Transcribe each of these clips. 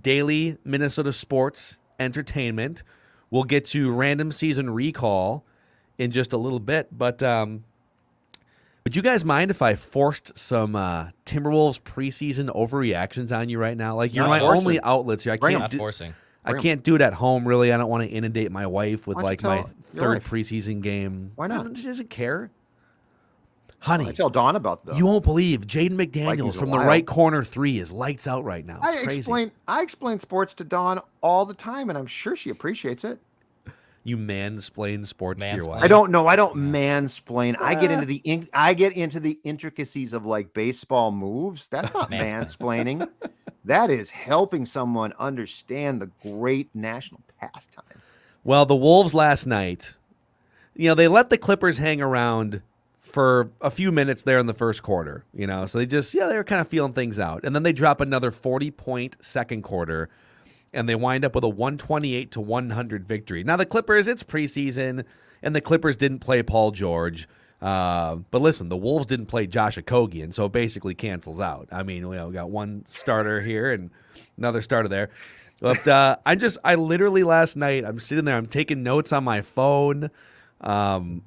daily Minnesota sports entertainment. We'll get to random season recall in just a little bit, but would you guys mind if I forced some Timberwolves preseason overreactions on you right now? Like, you're my only outlets here. I can't do it at home, really. I don't want to inundate my wife with like my third preseason game. Why not? She doesn't care. Honey, I tell Dawn about them. You won't believe Jaden McDaniels from the right corner 3 is lights out right now. It's crazy. I explain sports to Dawn all the time, and I'm sure she appreciates it. You mansplain sports to your wife. I don't know. I don't mansplain. I get into the intricacies of like baseball moves. That's not mansplaining. That is helping someone understand the great national pastime. Well, the Wolves last night, they let the Clippers hang around for a few minutes there in the first quarter, so they were kind of feeling things out. And then they drop another 40-point second quarter, and they wind up with a 128-100 victory. Now, the Clippers, it's preseason, and the Clippers didn't play Paul George. But listen, the Wolves didn't play Josh Okogie, and so it basically cancels out. I mean, we got one starter here and another starter there. But I literally last night, I'm sitting there, I'm taking notes on my phone. I'm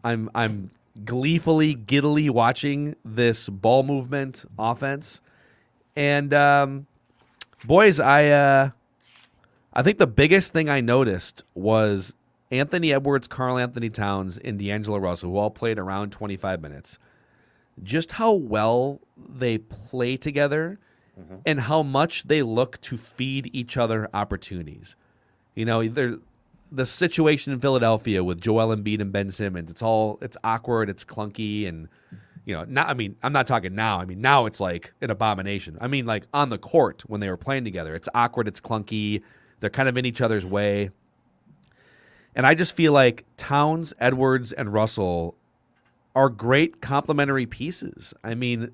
gleefully, giddily watching this ball movement offense. And boys, I think the biggest thing I noticed was Anthony Edwards, Karl-Anthony Towns, and D'Angelo Russell, who all played around 25 minutes, just how well they play together and how much they look to feed each other opportunities. There's the situation in Philadelphia with Joel Embiid and Ben Simmons. It's awkward, it's clunky, and I'm not talking now. I mean, now it's like an abomination. I mean, like on the court when they were playing together, it's awkward, it's clunky. They're kind of in each other's way. And I just feel like Towns, Edwards, and Russell are great complementary pieces. I mean,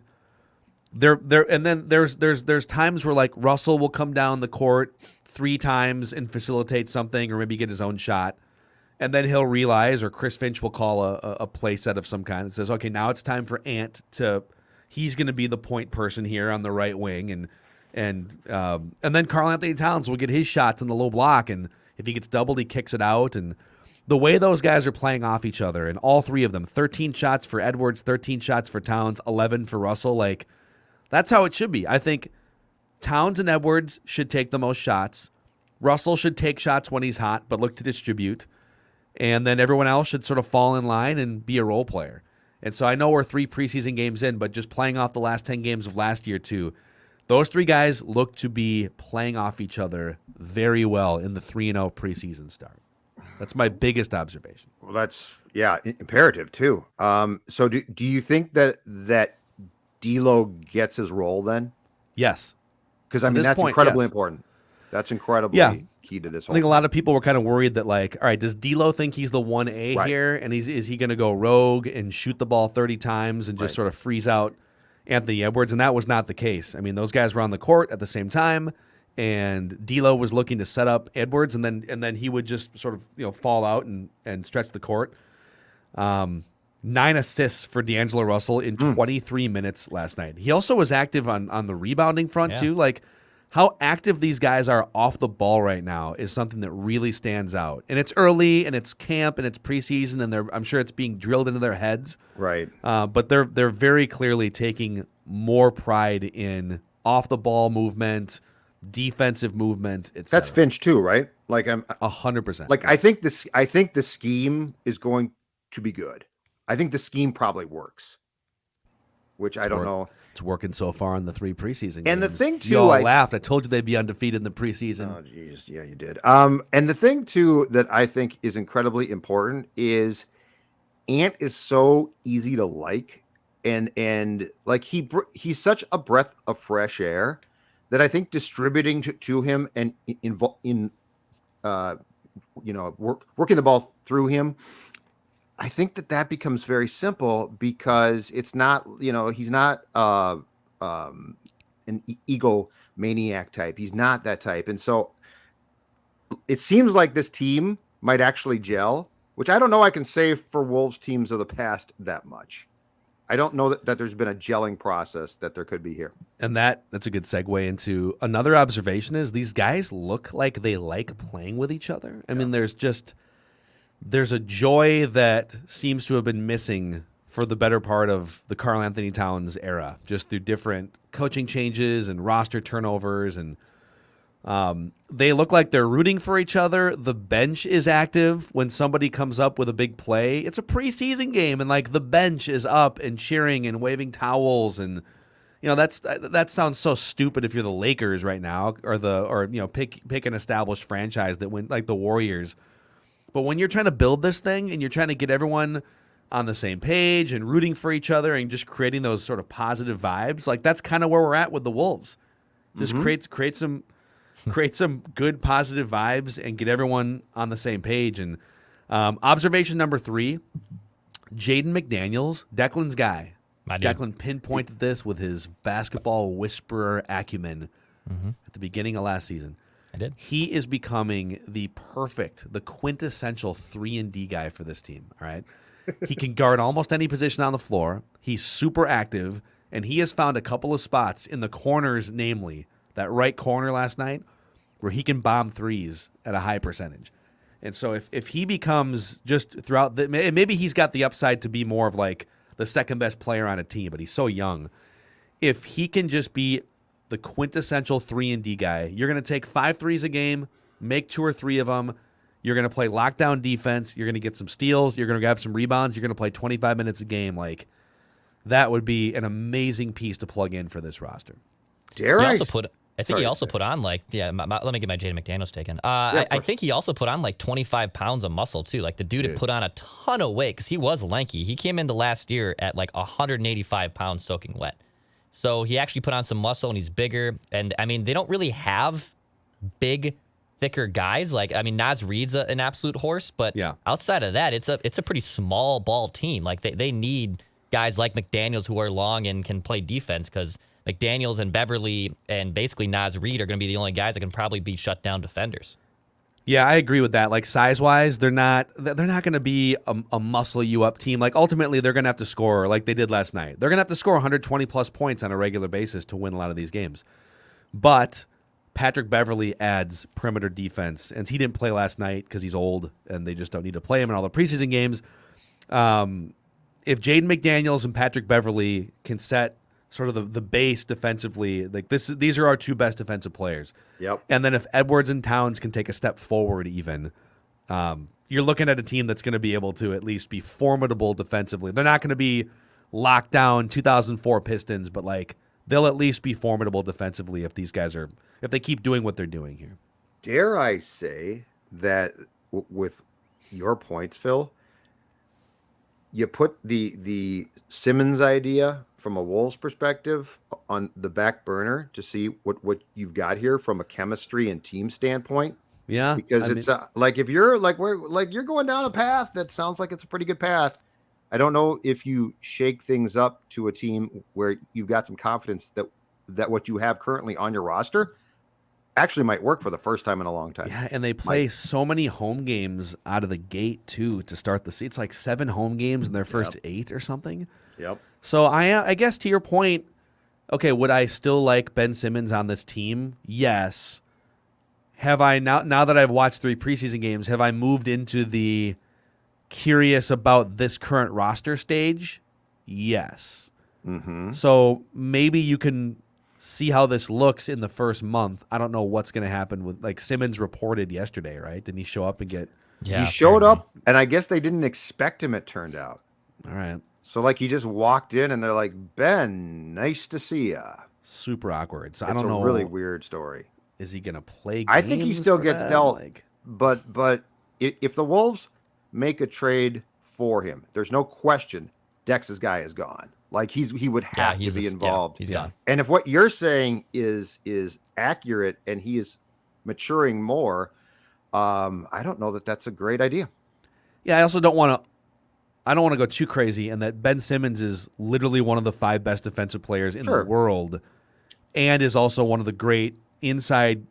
and then there's times where like Russell will come down the court 3 times and facilitate something or maybe get his own shot. And then he'll realize, or Chris Finch will call a play set of some kind that says, okay, now it's time for Ant he's going to be the point person here on the right wing. And then Karl-Anthony Towns will get his shots in the low block, and if he gets doubled, he kicks it out. And the way those guys are playing off each other, and all 3 of them, 13 shots for Edwards, 13 shots for Towns, 11 for Russell, like that's how it should be. I think Towns and Edwards should take the most shots. Russell should take shots when he's hot, but look to distribute. And then everyone else should sort of fall in line and be a role player. And so I know we're 3 preseason games in, but just playing off the last 10 games of last year too, those 3 guys look to be playing off each other very well in the 3-0 preseason start. That's my biggest observation. Well, that's imperative too. So do you think that D'Lo gets his role then? Yes, because I mean that's incredibly important. That's incredibly key to this whole I think thing. A lot of people were kind of worried that like, all right, does D'Lo think he's the 1A here, and is he going to go rogue and shoot the ball 30 times and just sort of freeze out Anthony Edwards? And that was not the case. I mean, those guys were on the court at the same time, and D'Lo was looking to set up Edwards, and then he would just sort of fall out and stretch the court. 9 assists for D'Angelo Russell in 23 minutes last night. He also was active on the rebounding front too. Like how active these guys are off the ball right now is something that really stands out. And it's early, and it's camp, and it's preseason, and I'm sure it's being drilled into their heads. Right. But they're very clearly taking more pride in off the ball movement, defensive movement, etc. That's Finch too, right? Like I'm 100%. Like I think the scheme is going to be good. I think the scheme probably works, which I don't know. It's working so far in the 3 preseason games. And the thing too, you all laughed. I told you they'd be undefeated in the preseason. Oh, geez, yeah, you did. And the thing too that I think is incredibly important is Ant is so easy to like, and like he's such a breath of fresh air that I think distributing to him and working the ball through him, I think that becomes very simple because it's not, he's not an egomaniac type. He's not that type. And so it seems like this team might actually gel, which I don't know I can say for Wolves teams of the past that much. I don't know that there's been a gelling process that there could be here. And that's a good segue into another observation is these guys look like they like playing with each other. I mean, there's a joy that seems to have been missing for the better part of the Karl-Anthony Towns era, just through different coaching changes and roster turnovers. And they look like they're rooting for each other. The bench is active when somebody comes up with a big play. It's a preseason game, and like the bench is up and cheering and waving towels. And that sounds so stupid if you're the Lakers right now, or pick an established franchise that went like the Warriors. But when you're trying to build this thing and you're trying to get everyone on the same page and rooting for each other and just creating those sort of positive vibes, like that's kind of where we're at with the Wolves. Just create some good positive vibes and get everyone on the same page. And observation number 3, Jaden McDaniels, Declan's guy. Declan pinpointed this with his basketball whisperer acumen at the beginning of last season. I did. He is becoming the quintessential 3-and-D guy for this team. All right. He can guard almost any position on the floor. He's super active, and he has found a couple of spots in the corners, namely that right corner last night, where he can bomb threes at a high percentage. And so if he becomes just throughout maybe he's got the upside to be more of like the second best player on a team, but he's so young. If he can just be the quintessential 3-and-D guy, you're going to take 5 threes a game, make 2 or 3 of them. You're going to play lockdown defense. You're going to get some steals. You're going to grab some rebounds. You're going to play 25 minutes a game. Like, that would be an amazing piece to plug in for this roster. I think he also put on let me get my Jaden McDaniels taken. I think he also put on like 25 pounds of muscle too. Like the dude had put on a ton of weight because he was lanky. He came into last year at like 185 pounds soaking wet. So he actually put on some muscle and he's bigger. And I mean, they don't really have big, thicker guys. Like, I mean, Naz Reid's an absolute horse, but outside of that, it's a pretty small ball team. Like they need guys like McDaniels who are long and can play defense because McDaniels and Beverly and basically Naz Reid are going to be the only guys that can probably be shut down defenders. Yeah, I agree with that. Like size-wise, they're not going to be a muscle you up team. Like ultimately, they're going to have to score like they did last night. They're going to have to score 120 plus points on a regular basis to win a lot of these games. But Patrick Beverly adds perimeter defense, and he didn't play last night because he's old, and they just don't need to play him in all the preseason games. If Jaden McDaniels and Patrick Beverly can set sort of the base defensively, like these are our 2 best defensive players. Yep. And then if Edwards and Towns can take a step forward even, you're looking at a team that's going to be able to at least be formidable defensively. They're not going to be locked down 2004 Pistons, but like they'll at least be formidable defensively if they keep doing what they're doing here. Dare I say that with your points, Phil, you put the Simmons idea from a Wolves perspective on the back burner to see what you've got here from a chemistry and team standpoint. Yeah, because like if you're you're going down a path that sounds like it's a pretty good path. I don't know if you shake things up to a team where you've got some confidence that what you have currently on your roster actually might work for the first time in a long time. Yeah, and they play so many home games out of the gate too to start the season. It's like 7 home games in their first 8 or something. Yep. So I guess to your point, okay, would I still like Ben Simmons on this team? Yes. Have I now that I've watched 3 preseason games, have I moved into the curious about this current roster stage? Yes. Mm-hmm. So maybe you can see how this looks in the first month. I don't know what's going to happen with like Simmons reported yesterday, right? Didn't he show up and get? Yeah, he showed up, and I guess they didn't expect him. It turned out. All right. So like he just walked in, and they're like, "Ben, nice to see ya." Super awkward. So it's I don't know. It's a really weird story. Is he going to play games? I think he still gets dealt. Like... But if the Wolves make a trade for him, there's no question Dex's guy is gone. Like he would have to be involved. He's gone. And if what you're saying is accurate and he is maturing more, I don't know that that's a great idea. Yeah, I also don't want to go too crazy, and that Ben Simmons is literally one of the 5 best defensive players in the world, and is also one of the great inside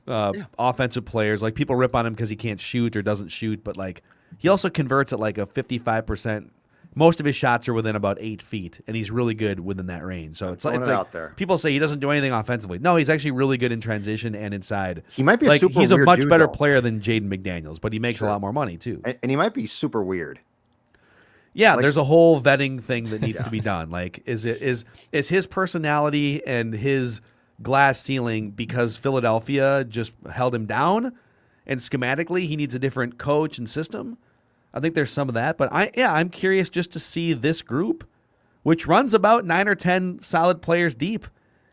offensive players. Like people rip on him because he can't shoot or doesn't shoot, but like he also converts at like a 55% most of his shots are within about 8 feet, and he's really good within that range. So it's like out there. People say he doesn't do anything offensively. No, he's actually really good in transition and inside. He might be a super he's a weird much dude, better though. player than Jaden McDaniels, but he makes a lot more money too. And he might be super weird. Yeah, there's a whole vetting thing that needs to be done. Like, is his personality and his glass ceiling because Philadelphia just held him down, and schematically he needs a different coach and system? I think there's some of that, but I'm curious just to see this group, which runs about 9 or 10 solid players deep.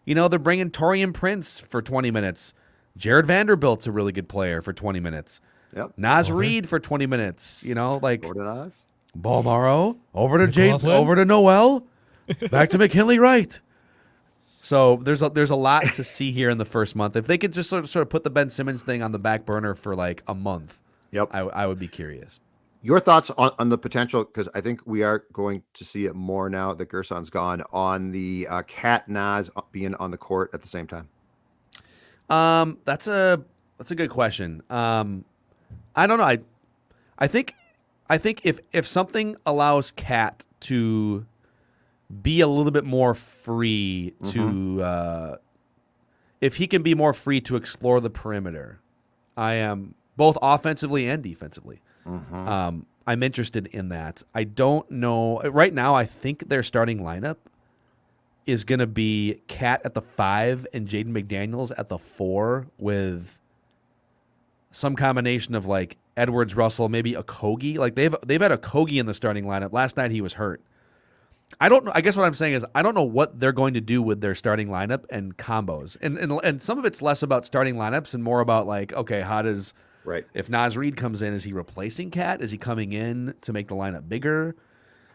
You know, they're bringing Taurean Prince for 20 minutes. Jared Vanderbilt's a really good player for 20 minutes. Yep. Naz Reid for 20 minutes. You know, like Oz. Ball Morrow, over to James, over to Noel, back to McKinley Wright. So there's a lot to see here in the first month. If they could just sort of put the Ben Simmons thing on the back burner for like a month, I would be curious. Your thoughts on the potential, because I think we are going to see it more now that Gerson's gone, on the Cat Naz being on the court at the same time. That's a good question. I don't know. I think if something allows Cat to be a little bit more free to, if he can be more free to explore the perimeter, I am both offensively and defensively. I'm interested in that. I don't know right now. I think their starting lineup is going to be Cat at the 5 and Jaden McDaniels at the 4 with some combination of like Edwards, Russell, maybe a Kogi. Like they've had a Kogi in the starting lineup. Last night he was hurt. I don't know. I guess what I'm saying is I don't know what they're going to do with their starting lineup and combos. And some of it's less about starting lineups and more about like, okay, how does if Naz Reid comes in, is he replacing Cat? Is he coming in to make the lineup bigger?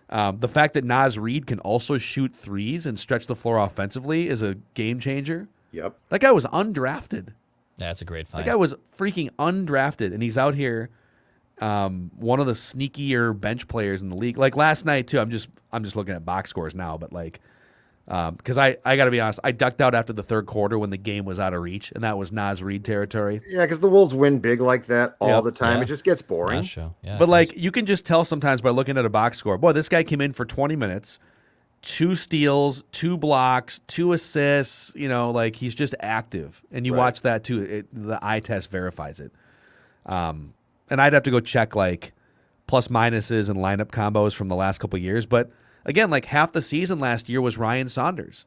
The fact that Naz Reid can also shoot threes and stretch the floor offensively is a game changer. Yep. That guy was undrafted. That's a great find. That guy was freaking undrafted, and he's out here, one of the sneakier bench players in the league. Like last night too. I'm just looking at box scores now, but like, because I got to be honest, I ducked out after the third quarter when the game was out of reach, and that was Naz Reid territory. Yeah, because the Wolves win big like that all the time. Yeah. It just gets boring. But like, you can just tell sometimes by looking at a box score. Boy, this guy came in for 20 minutes, 2 steals, 2 blocks, 2 assists. You know, like he's just active, and you watch that too. The eye test verifies it. And I'd have to go check like plus minuses and lineup combos from the last couple of years, but. Again, like half the season last year was Ryan Saunders.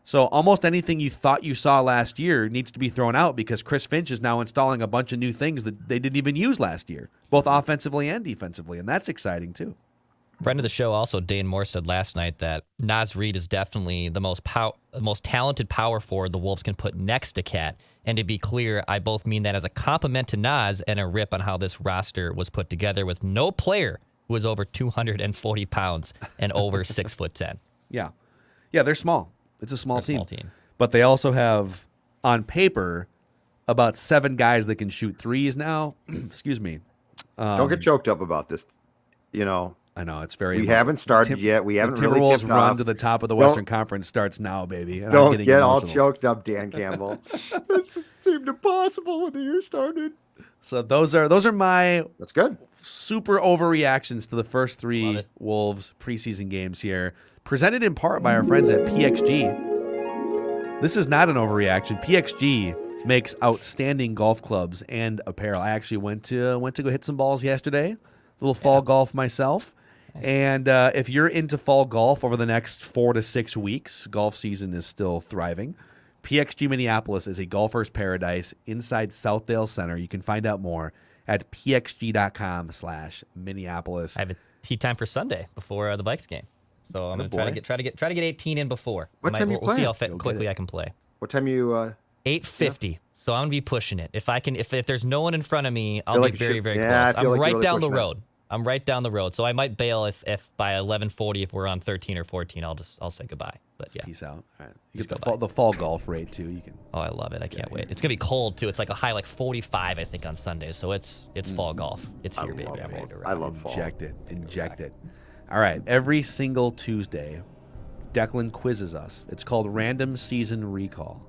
So almost anything you thought you saw last year needs to be thrown out because Chris Finch is now installing a bunch of new things that they didn't even use last year, both offensively and defensively, and that's exciting too. Friend of the show, also Dane Moore, said last night that Naz Reid is definitely the most talented power forward the Wolves can put next to Cat. And to be clear, I both mean that as a compliment to Naz and a rip on how this roster was put together with no player who was over 240 pounds and over 6'10". Yeah. Yeah, they're small. It's a small team. team. But they also have, on paper, about 7 guys that can shoot threes now. Excuse me. Don't get choked up about this. You know. I know, it's very. We haven't started yet. We haven't really Timberwolves kicked run off. to the top of the Western Conference starts now, baby. And don't I'm getting get emotional. all choked up, Dan Campbell. It seemed impossible when the year started. So those are my that's good super overreactions to the first 3 Wolves preseason games here, presented in part by our friends at PXG. This is not an overreaction. PXG makes outstanding golf clubs and apparel. I actually went to go hit some balls yesterday, a little fall golf myself. And if you're into fall golf over the next 4 to 6 weeks, golf season is still thriving. PXG Minneapolis is a golfer's paradise inside Southdale Center. You can find out more at pxg.com/Minneapolis. I have a tee time for Sunday before the Vikes game, so I'm going to try to get 18 in before. What time you We'll see how quickly I can play. What time you? 8:50. Yeah. So I'm going to be pushing it. If there's no one in front of me, I'll be very close. I'm right down the road. I'm right down the road, so I might bail if by 11:40 if we're on 13 or 14, I'll say goodbye. But yeah, peace out. All right, you get the fall golf rate too. You can. Oh, I love it. I can't wait. It's gonna be cold too. It's like a high 45 I think on Sunday. So it's fall golf. It's here, baby. I'm ready to ride. I love fall. Inject it. All right, every single Tuesday, Declan quizzes us. It's called Random Season Recall.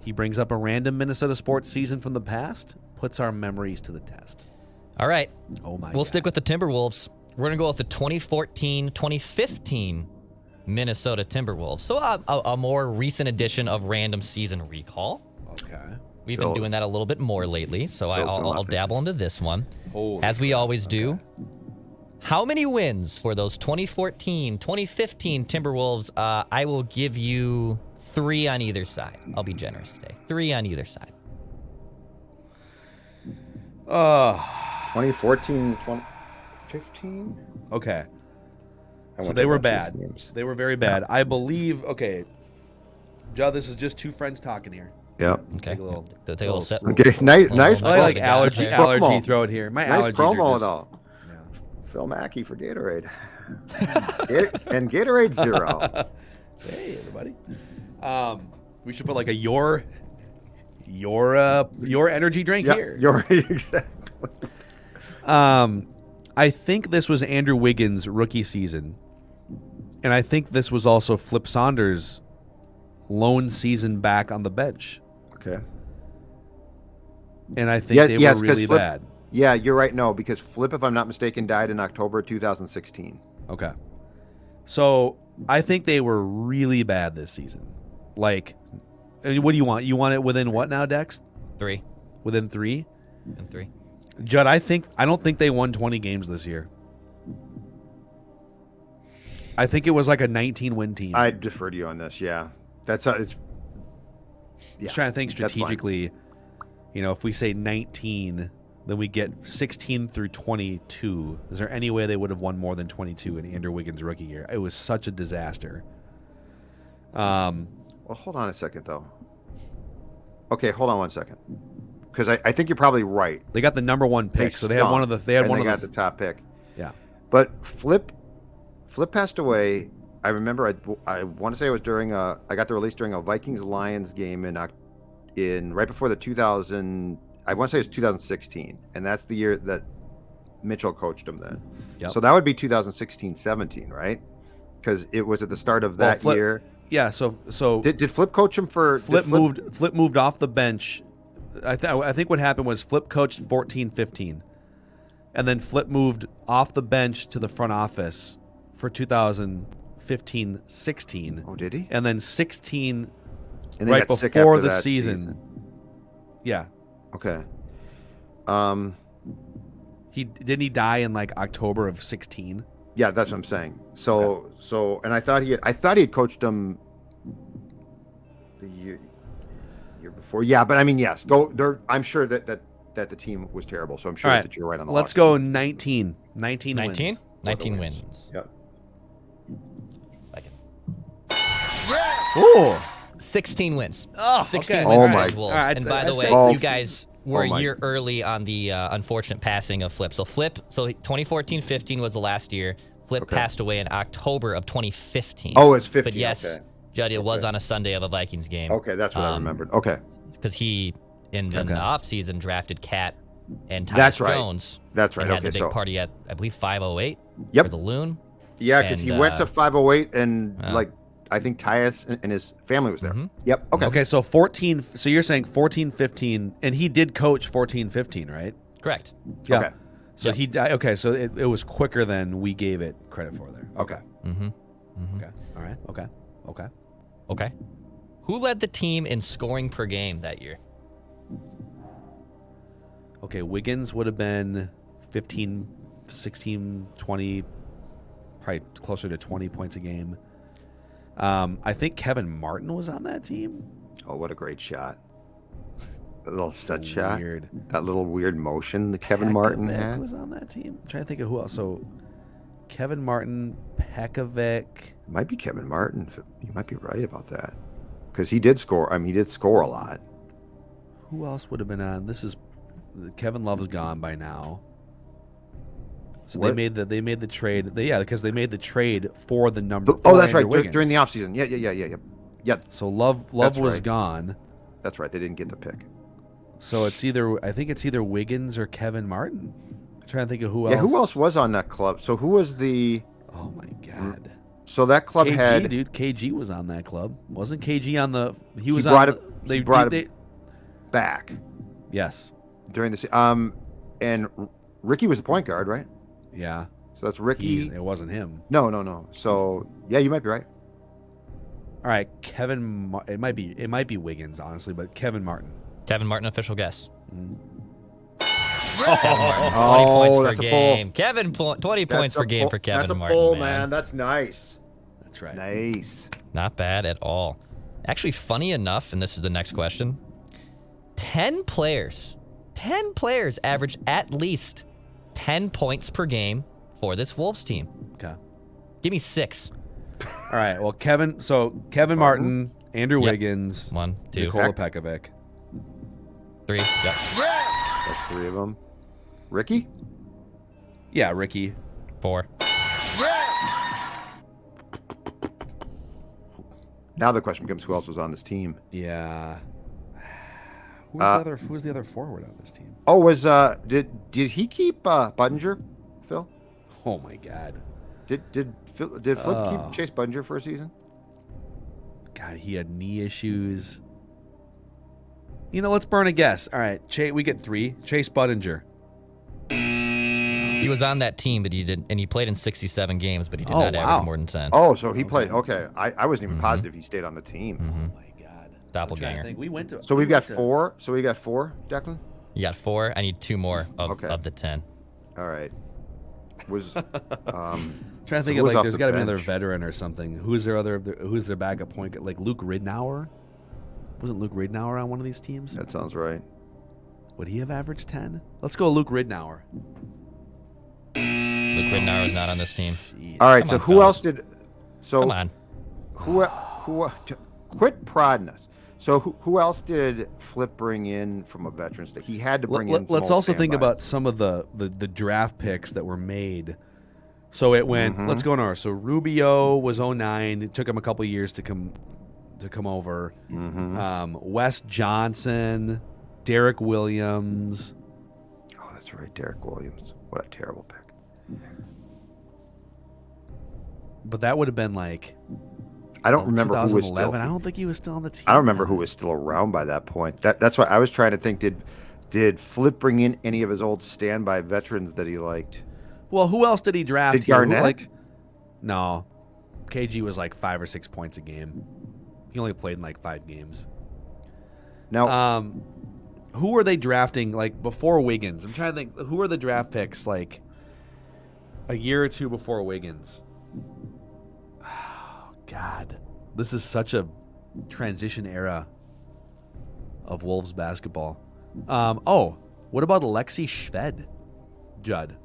He brings up a random Minnesota sports season from the past, puts our memories to the test. All right. Oh my! We'll stick with the Timberwolves. We're going to go with the 2014-2015 Minnesota Timberwolves. So a more recent edition of Random Season Recall. Okay. We've been doing that a little bit more lately, so I'll dabble into this one. As we always do. How many wins for those 2014-2015 Timberwolves? I will give you 3 on either side. I'll be generous today. 3 on either side. 2014, 2015? Okay. So they were bad. They were very bad. I believe, Joe, this is just 2 friends talking here. Yeah. Okay. Take a little sip. Okay. Nice. I like allergy promo. throw it here. My nice allergies promo, are just... though. Yeah. Phil Mackey for Gatorade. And Gatorade Zero. Hey, everybody. We should put like a your energy drink here. Exactly. I think this was Andrew Wiggins' rookie season. And I think this was also Flip Saunders' lone season back on the bench. Okay. And I think they were really Flip, bad. Yeah, you're right. No, because Flip, if I'm not mistaken, died in October 2016. Okay. So I think they were really bad this season. Like, what do you want? You want it within what now, Dex? 3. Within 3? And 3. Judd, I don't think they won 20 games this year. I think it was like a 19-win team. I defer to you on this. Yeah, that's it's. Yeah, just trying to think strategically. You know, if we say 19, then we get 16 through 22. Is there any way they would have won more than 22 in Andrew Wiggins' rookie year? It was such a disaster. Well, hold on a second, though. Okay, hold on one second, because I think you're probably right. They got the number 1 pick, so they had one of the. They got the top pick. Yeah, but Flip passed away. I remember. I want to say it was during I got the release during a Vikings-Lions game in right before the 2000. I want to say it's 2016, and that's the year that Mitchell coached him then. Yep. So that would be 2016-17, right? Because it was at the start of that year. Yeah. So did Flip coach him for? Flip moved off the bench. I think what happened was Flip coached 14-15, and then Flip moved off the bench to the front office for 2015-16. Oh, did he? And then 16, and right before the season. Yeah. Okay. He die in like October of 16. Yeah, that's what I'm saying. So, and I thought he had coached him the year before. Yeah, but I mean, yes, I'm sure that the team was terrible. So I'm sure that you're right on the. Let's go 19 wins. 19 wins. Yep. Like it. Yeah. Ooh. 16 wins. 16 okay. wins. Oh my. Wolves. Right, and by the way, you guys were a year early on the unfortunate passing of Flip. So 2014-15 was the last year. Flip passed away in October of 2015. Oh, it's 15. But yes, Judd, it was on a Sunday of a Vikings game. Okay, that's what I remembered. Okay. Because he, in the offseason, drafted Cat and Tyus That's right. Jones. That's right. And had the big party at, I believe, 508 for the Loon. Yeah, because he went to 508 and I think Tyus and his family was there. Mm-hmm. Yep. Okay. Okay, so 14. So you're saying 14-15, and he did coach 14-15, right? Correct. Yeah. Okay. So he died. Okay, so it was quicker than we gave it credit for there. Okay. Mm-hmm. Mm-hmm. Okay. All right. Okay. Who led the team in scoring per game that year? Okay, Wiggins would have been 15, 16, 20, probably closer to 20 points a game. I think Kevin Martin was on that team. Oh, what a great shot. A little set shot. Weird. That little weird motion that Kevin Martin had. Was on that team. I'm trying to think of who else. So Kevin Martin, Pekovic. Might be Kevin Martin. You might be right about that. Because he did score. I mean, he did score a lot. Who else would have been on? Kevin Love's gone by now. So they made the trade. Because they made the trade for the number. Oh, that's right. During the offseason. Yeah. So Love was gone. That's right. They didn't get the pick. So I think it's either Wiggins or Kevin Martin. I'm trying to think of who else. Yeah, who else was on that club? So who was the? Oh my God. So that club KG, dude. KG was on that club. Wasn't KG on the? He brought it back. Yes. During this, and Ricky was the point guard, right? Yeah. So that's Ricky. It wasn't him. No. So yeah, you might be right. All right, it might be Wiggins, honestly, but Kevin Martin. Kevin Martin, official guess. Oh, Kevin Martin, 20 points per that's a game. pull. Kevin, 20 points per game for Kevin That's a Martin. pull, man. That's nice. That's right. Nice. Not bad at all. Actually, funny enough, and this is the next question, 10 players average at least 10 points per game for this Wolves team. Okay. Give me 6. All right. Well, Kevin Martin, Andrew Wiggins, 1, 2, Nikola Pekovic. 3. Yep. That's 3 of them. Ricky? Yeah, Ricky. 4. Now the question becomes, who else was on this team? Yeah. Who's the other forward on this team? Oh, did he keep Budinger, Phil? Oh my God. Did Flip keep Chase Budinger for a season? God, he had knee issues. Let's burn a guess. All right, we get 3. Chase Budinger. He was on that team, but he didn't, and he played in 67 games, but he did not average more than 10. Oh, so he played. Okay, I wasn't even positive he stayed on the team. Oh my God. Doppelganger. I think we went to. So we've got 4. So we got 4, Declan? You got 4. I need 2 more of the 10. All right. Was Trying to think who was of off there's the got to be another bench? veteran or something. Who's their backup point? Like Luke Ridnour? Wasn't Luke Ridnour on one of these teams? that sounds right. Would he have averaged 10? Let's go Luke Ridnour. Luke Ridnour is not on this team. Jeez. All right. Come So on, who fellas. else did? So Come on. who quit prodding us. So who else did Flip bring in from a veterans day? He had to bring in. Let's also think about some of the draft picks that were made. So it went. Let's go in order. So Rubio was 09. It took him a couple years to come over. Wes Johnson, Derek Williams. Oh, that's right, Derek Williams. What a terrible pick. But that would have been like. I don't remember who was 2011. still. I don't think he was still on the team. I don't remember who was still around by that point. That's why I was trying to think. Did Flip bring in any of his old standby veterans that he liked? Well, who else did he draft? Did here? Garnett? No. KG was like 5 or 6 points a game. He only played in like 5 games. Now, who were they drafting like before Wiggins? I'm trying to think. Who were the draft picks like a year or two before Wiggins? Oh, God. This is such a transition era of Wolves basketball. What about Alexei Shved, Judd?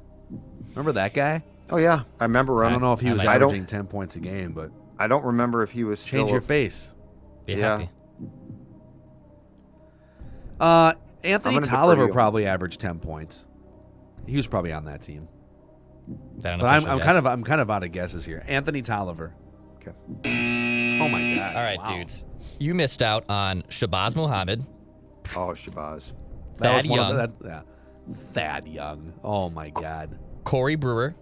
Remember that guy? oh yeah, I remember him. I don't know if he was I don't- averaging 10 points a game, but I don't remember if he was still. change your face. Be Yeah. happy. Anthony gonna defer Tolliver you. probably averaged 10 points. He was probably on that team. That But unofficial I'm guess. kind of out of guesses here. Anthony Tolliver. Okay. Oh my God. All right, Wow. dudes. You missed out on Shabazz Muhammad, Oh, Shabazz. That was Thad one Young, of the, Thad Young. Oh my God. Corey Brewer,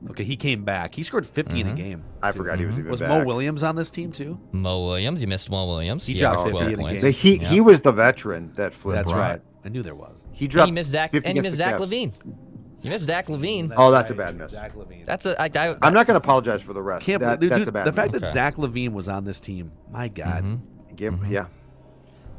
Okay, he came back. He scored 50 in a game. I forgot he was even Was back. Mo Williams on this team too? Mo Williams. You missed Mo Williams. He dropped averaged 50 12 in a points. game. He Yeah. was the veteran that Flip That's brought. right. I knew there was. He And dropped. you missed Zach. 50 And you against missed the Zach Cavs. Levine. You missed Zach Levine. Oh, that's a bad miss. Zach Levine. That's a. I'm not going to apologize for the rest. Can't That- believe, that's dude, a bad the fact miss. that Okay. Zach Levine was on this team. My God. Yeah.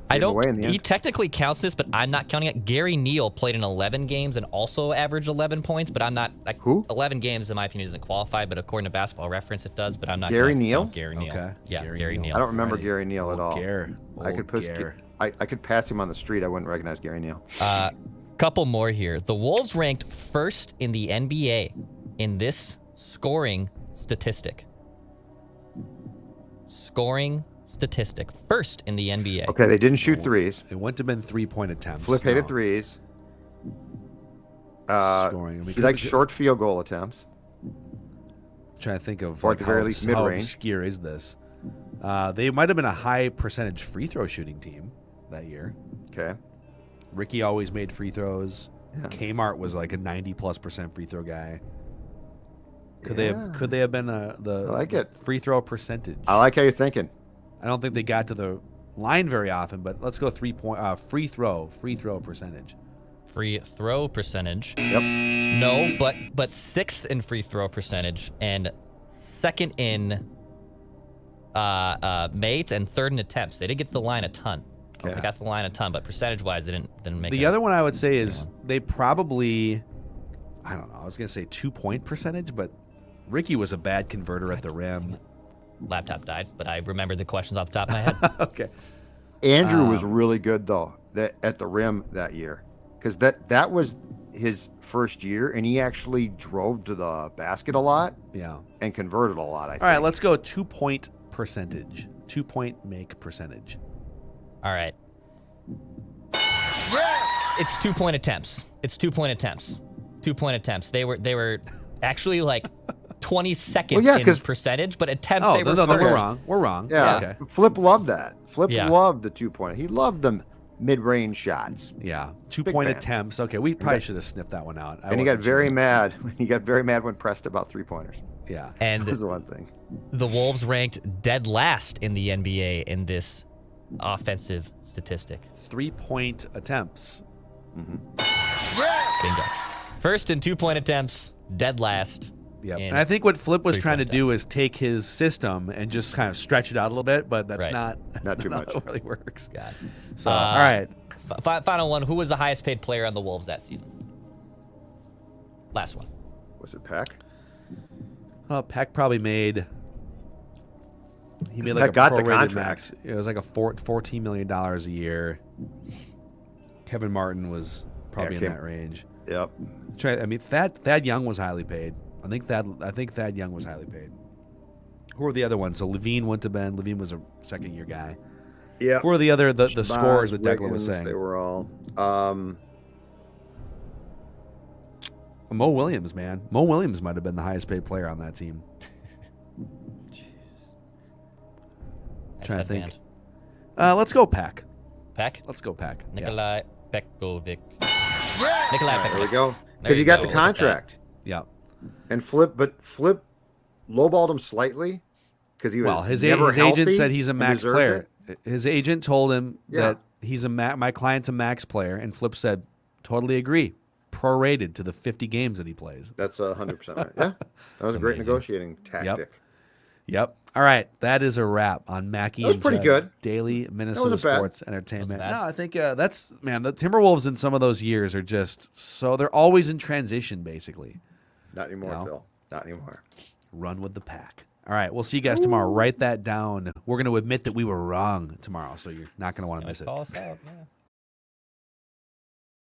I Gave him away in don't. the He end. technically counts this, but I'm not counting it. Gary Neal played in 11 games and also averaged 11 points, but I'm not. Like, Who? 11 games, in my opinion, doesn't qualify, but according to Basketball Reference, it does. But I'm not. Gary gonna Neal? count Gary Neal. Okay. Yeah, Gary Gary Neal. Neal. I don't remember Alrighty. Gary Neal at all. Gare. I could put. Gare. I could pass him on the street. I wouldn't recognize Gary Neal. Couple more here. The Wolves ranked first in the NBA in this scoring statistic. Scoring statistic. First in the NBA. Okay, they didn't shoot threes. It wouldn't have been 3-point attempts. Flip hated no. threes. Scoring. He liked short field goal attempts. Trying to think of Or like, at the very how, least, how mid-range. obscure is this? They might have been a high percentage free throw shooting team that year. Okay. Ricky always made free throws. Yeah. Kmart was like a 90+% free throw guy. Could Yeah. they have been the I like it. free throw percentage? I like how you're thinking. I don't think they got to the line very often, but let's go free throw percentage. free throw percentage. Yep. No, but 6th in free throw percentage and 2nd in mates and 3rd in attempts. They did get to the line a ton. Yeah. They got to the line a ton, but percentage-wise, they didn't make it. The other one I would say is they probably, I don't know, I was going to say 2-point percentage, but Ricky was a bad converter at the rim. Laptop died, but I remembered the questions off the top of my head. Okay. Andrew was really good though at the rim that year, because that was his first year, and he actually drove to the basket a lot. Yeah. And converted a lot. I think. All right, let's go 2-point percentage. 2-point make percentage. All right. It's 2-point attempts. It's 2-point attempts. 2-point attempts. They were actually like 22nd in percentage, but attempts they were no, first. we're wrong. We're wrong. Yeah. Okay. Flip loved that. Flip loved the 2-point. He loved the mid-range shots. Yeah. 2-point attempts. Okay, we probably should have sniffed that one out. And he got very mad. He got very mad when pressed about 3-pointers. Yeah. And that was the one thing. The Wolves ranked dead last in the NBA in this offensive statistic. 3-point attempts. Bingo. First in 2-point attempts, dead last. Yeah, and I think what Flip was trying to do is take his system and just kind of stretch it out a little bit, but that's not too much. How it really works. God. So, all right. Final one. Who was the highest paid player on the Wolves that season? Last one. Was it Peck? Peck probably made. He made Peck like got a the prorated contract. max. It was like a $14 million a year. Kevin Martin was probably in that range. Yep. I mean, Thad Young was highly paid. I think Thad Young was highly paid. Who are the other ones? So Levine wouldn't have been. Levine was a second-year guy. Yeah. Who are the other the Shabazz, scorers that Declan was Wiggins, saying? They were all. Mo Williams, man. Mo Williams might have been the highest-paid player on that team. Trying to think. Let's go Pack. Pack? Let's go Pack. Nikolai Pekovic. There we go. Because he got the contract. Yeah. And Flip lowballed him slightly because he was his never agent healthy said he's a and max deserved player. it. His agent told him that he's my client's a max player, and Flip said, "Totally agree." Prorated to the 50 games that he plays. That's 100% right. Yeah, that was a great negotiating tactic. Yep. All right, that is a wrap on Mackie and pretty Judd good. Daily Minnesota wasn't bad. Sports Entertainment. No, I think that's the Timberwolves in some of those years are just so they're always in transition, basically. Not anymore, Phil. Not anymore. Run with the pack. All right, we'll see you guys tomorrow. Write that down. We're going to admit that we were wrong tomorrow, so you're not going to want to miss it. Call us out, yeah.